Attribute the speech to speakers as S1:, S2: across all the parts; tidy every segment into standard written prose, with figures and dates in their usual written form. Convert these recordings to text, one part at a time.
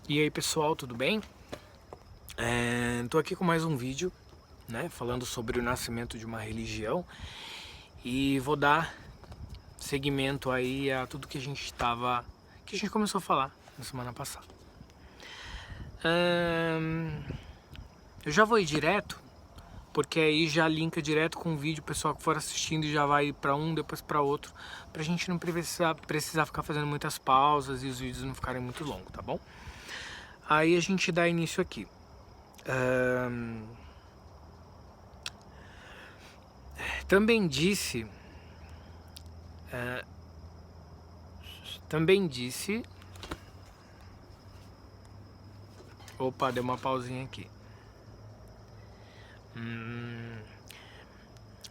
S1: E aí pessoal, tudo bem? Tô aqui com mais um vídeo, né, falando sobre o nascimento de uma religião e vou dar seguimento aí a tudo que a gente começou a falar na semana passada. Eu já vou ir direto, porque aí já linka direto com o vídeo, o pessoal que for assistindo e já vai para um, depois para outro, pra gente não precisar ficar fazendo muitas pausas e os vídeos não ficarem muito longos, tá bom? Aí a gente dá início aqui. Também disse, opa, deu uma pausinha aqui.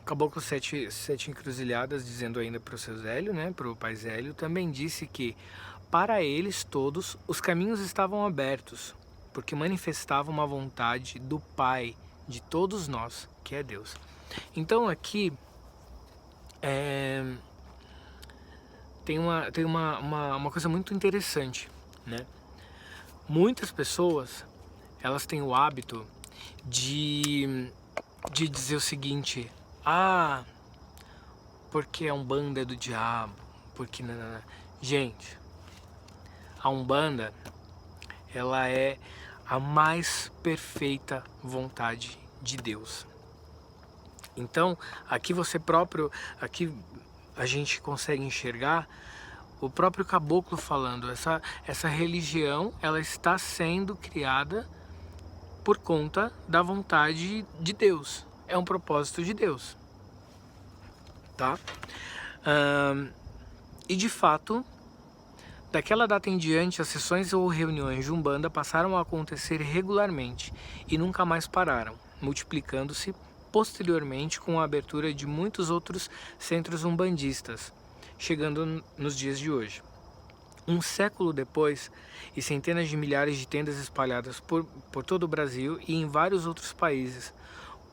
S1: Caboclo sete encruzilhadas, dizendo ainda para o seu Zélio, né, para o pai Zélio, também disse que para eles todos os caminhos estavam abertos, porque manifestavam uma vontade do Pai de todos nós, que é Deus. Então aqui tem uma coisa muito interessante, né? Muitas pessoas, elas têm o hábito de dizer o seguinte: ah, porque a Umbanda é do diabo, porque não. Gente, a Umbanda, ela é a mais perfeita vontade de Deus. Então, aqui a gente consegue enxergar o próprio caboclo falando, essa religião, ela está sendo criada por conta da vontade de Deus. É um propósito de Deus, tá? E de fato, daquela data em diante, as sessões ou reuniões de Umbanda passaram a acontecer regularmente e nunca mais pararam, multiplicando-se posteriormente com a abertura de muitos outros centros umbandistas, chegando nos dias de hoje. Um século depois, e centenas de milhares de tendas espalhadas por todo o Brasil e em vários outros países,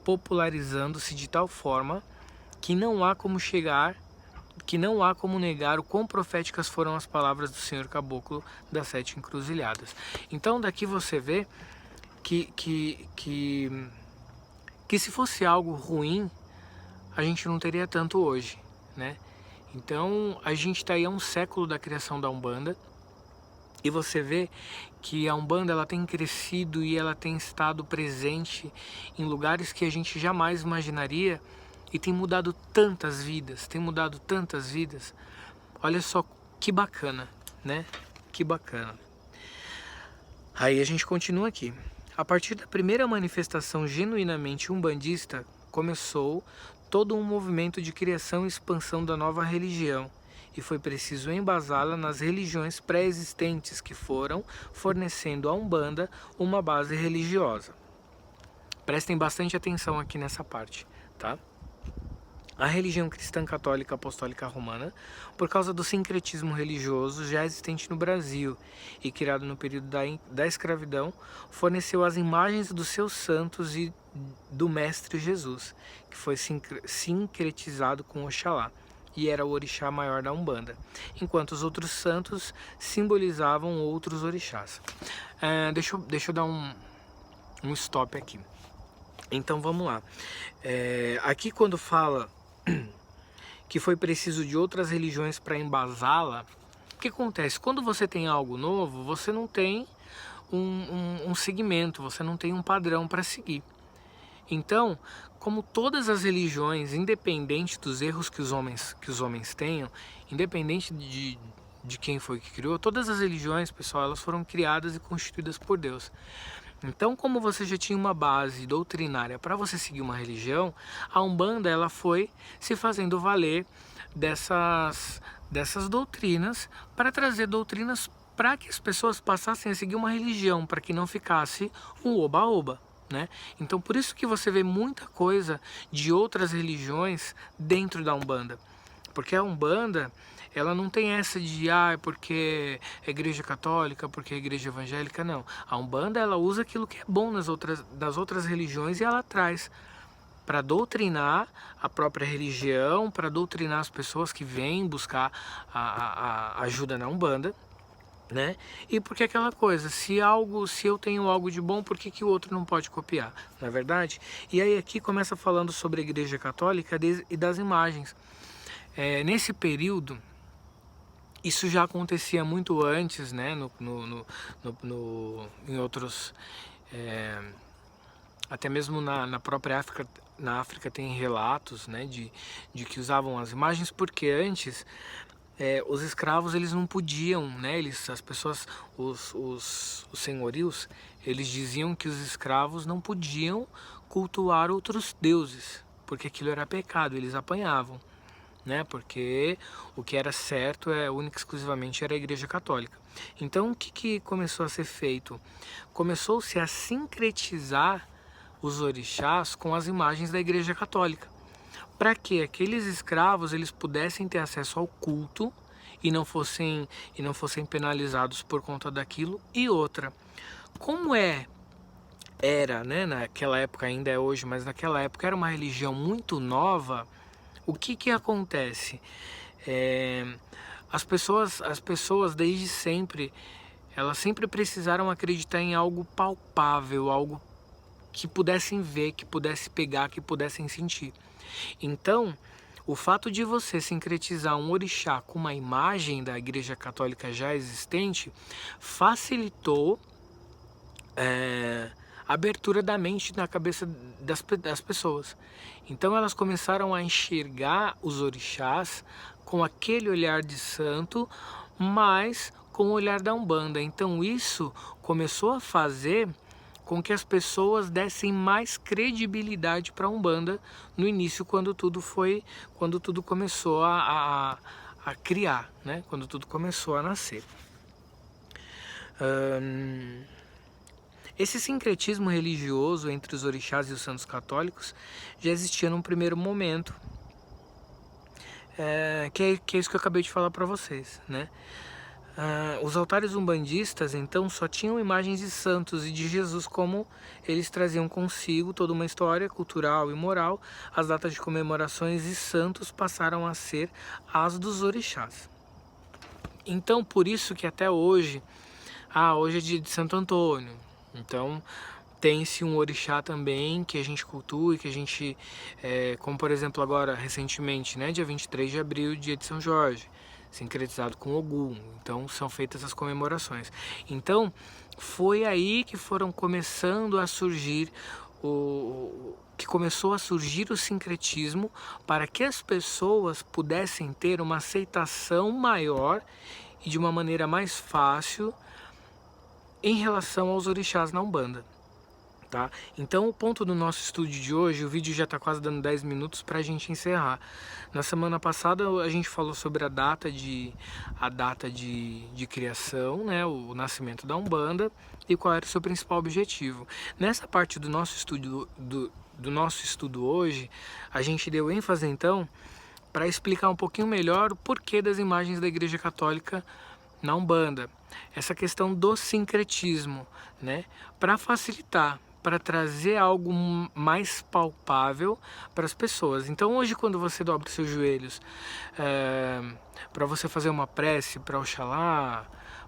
S1: popularizando-se de tal forma que não há como negar o quão proféticas foram as palavras do Senhor Caboclo das Sete Encruzilhadas. Então daqui você vê que se fosse algo ruim, a gente não teria tanto hoje, né? Então a gente está aí há um século da criação da Umbanda, e você vê que a Umbanda, ela tem crescido e ela tem estado presente em lugares que a gente jamais imaginaria, e tem mudado tantas vidas, Olha só que bacana, né? Que bacana. Aí a gente continua aqui. A partir da primeira manifestação genuinamente umbandista, começou todo um movimento de criação e expansão da nova religião, e foi preciso embasá-la nas religiões pré-existentes que foram fornecendo à Umbanda uma base religiosa. Prestem bastante atenção aqui nessa parte, tá? A religião cristã católica apostólica romana, por causa do sincretismo religioso já existente no Brasil e criado no período da escravidão, forneceu as imagens dos seus santos e do Mestre Jesus, que foi sincretizado com Oxalá, e era o orixá maior da Umbanda, enquanto os outros santos simbolizavam outros orixás. Deixa eu dar um stop aqui. Então vamos lá. Aqui quando fala que foi preciso de outras religiões para embasá-la, o que acontece? Quando você tem algo novo, você não tem um segmento, você não tem um padrão para seguir. Então, como todas as religiões, independente dos erros que os homens tenham, independente de quem foi que criou, todas as religiões, pessoal, elas foram criadas e constituídas por Deus. Então, como você já tinha uma base doutrinária para você seguir uma religião, a Umbanda, ela foi se fazendo valer dessas doutrinas para trazer doutrinas para que as pessoas passassem a seguir uma religião, para que não ficasse um oba-oba, né? Então, por isso que você vê muita coisa de outras religiões dentro da Umbanda. Porque a Umbanda, ela não tem essa de, é porque é igreja católica, porque é igreja evangélica, não. A Umbanda, ela usa aquilo que é bom das outras religiões e ela traz para doutrinar a própria religião, para doutrinar as pessoas que vêm buscar a ajuda na Umbanda, né? E porque aquela coisa, se eu tenho algo de bom, por que o outro não pode copiar, não é verdade? E aí aqui começa falando sobre a Igreja Católica e das imagens. Nesse período, isso já acontecia muito antes, né? Em outros, até mesmo na própria África. Na África tem relatos, né, de que usavam as imagens, porque antes os escravos eles não podiam, né, as pessoas, os senhorios, eles diziam que os escravos não podiam cultuar outros deuses, porque aquilo era pecado, eles apanhavam, né, porque o que era certo única e exclusivamente era a Igreja Católica. Então o que começou a ser feito? Começou-se a sincretizar os orixás com as imagens da Igreja Católica, para que aqueles escravos eles pudessem ter acesso ao culto e não fossem penalizados por conta daquilo. E outra, como era, né, naquela época, ainda é hoje, mas naquela época era uma religião muito nova, o que acontece? As pessoas desde sempre, elas sempre precisaram acreditar em algo palpável, algo que pudessem ver, que pudessem pegar, que pudessem sentir. Então, o fato de você sincretizar um orixá com uma imagem da Igreja Católica já existente facilitou a abertura da mente na cabeça das pessoas. Então elas começaram a enxergar os orixás com aquele olhar de santo, mas com o olhar da Umbanda. Então isso começou a fazer com que as pessoas dessem mais credibilidade para a Umbanda no início, quando tudo começou a criar, né? Quando tudo começou a nascer. Esse sincretismo religioso entre os orixás e os santos católicos já existia num primeiro momento, que é isso que eu acabei de falar para vocês, né? Os altares umbandistas então só tinham imagens de santos e de Jesus, como eles traziam consigo toda uma história cultural e moral. As datas de comemorações e santos passaram a ser as dos orixás. Então por isso que até hoje, hoje é dia de Santo Antônio, então tem-se um orixá também que a gente cultua e que a gente, como por exemplo agora recentemente, né, dia 23 de abril, dia de São Jorge, sincretizado com Ogum. Então são feitas as comemorações. Então foi aí que foram começando a surgir começou a surgir o sincretismo, para que as pessoas pudessem ter uma aceitação maior e de uma maneira mais fácil em relação aos orixás na Umbanda. Tá? Então o ponto do nosso estudo de hoje, o vídeo já está quase dando 10 minutos para a gente encerrar. Na semana passada a gente falou sobre a data de criação, né, o nascimento da Umbanda, e qual era o seu principal objetivo. Nessa parte do nosso estudo, do nosso estudo hoje, a gente deu ênfase então para explicar um pouquinho melhor o porquê das imagens da Igreja Católica na Umbanda. Essa questão do sincretismo, né, para facilitar, para trazer algo mais palpável para as pessoas. Então hoje, quando você dobra os seus joelhos para você fazer uma prece para Oxalá,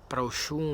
S1: para Oxum,